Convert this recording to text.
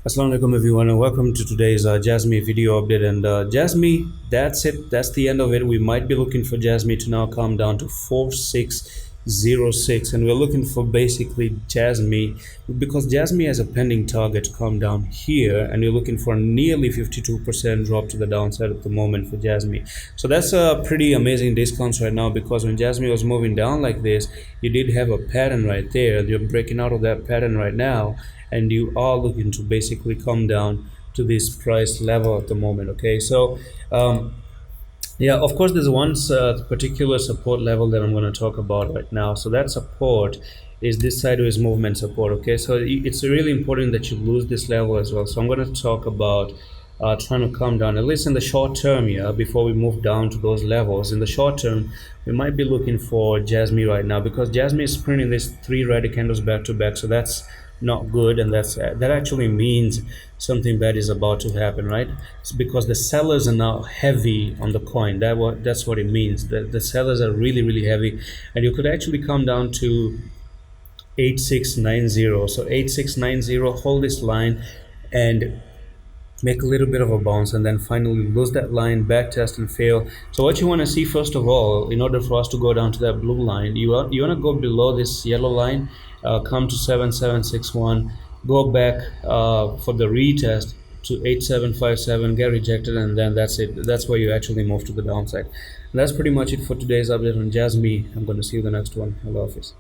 Assalamu alaikum everyone, and welcome to today's JASMY video update. And JASMY, that's it, that's the end of it. We might be looking for JASMY to now come down to 4606, and we're looking for basically JASMY because JASMY has a pending target to come down here, and we're looking for nearly 52% drop to the downside at the moment for JASMY. So that's a pretty amazing discounts right now, because when JASMY was moving down like this, you did have a pattern right there. You're breaking out of that pattern right now, and you are looking to basically come down to this price level at the moment. Okay, so yeah, of course there's one particular support level that I'm going to talk about right now. So that support is this sideways movement support. Okay, so it's really important that you lose this level as well. So I'm going to talk about trying to come down, at least in the short term here, before we move down to those levels. In the short term, we might be looking for JASMY right now, because JASMY is printing these three red candles back to back, so that's not good, and that actually means something bad is about to happen, right? It's because the sellers are now heavy on the coin. That's what it means. The sellers are really heavy, and you could actually come down to 8690. So 8690, hold this line and make a little bit of a bounce, and then finally lose that line, back test and fail. So what you want to see, first of all, in order for us to go down to that blue line, you want to go below this yellow line, come to 7761, go back for the retest to 8757, get rejected, and then that's it. That's where you actually move to the downside. And that's pretty much it for today's update on JASMY. I'm going to see you the next one. Hello, Office.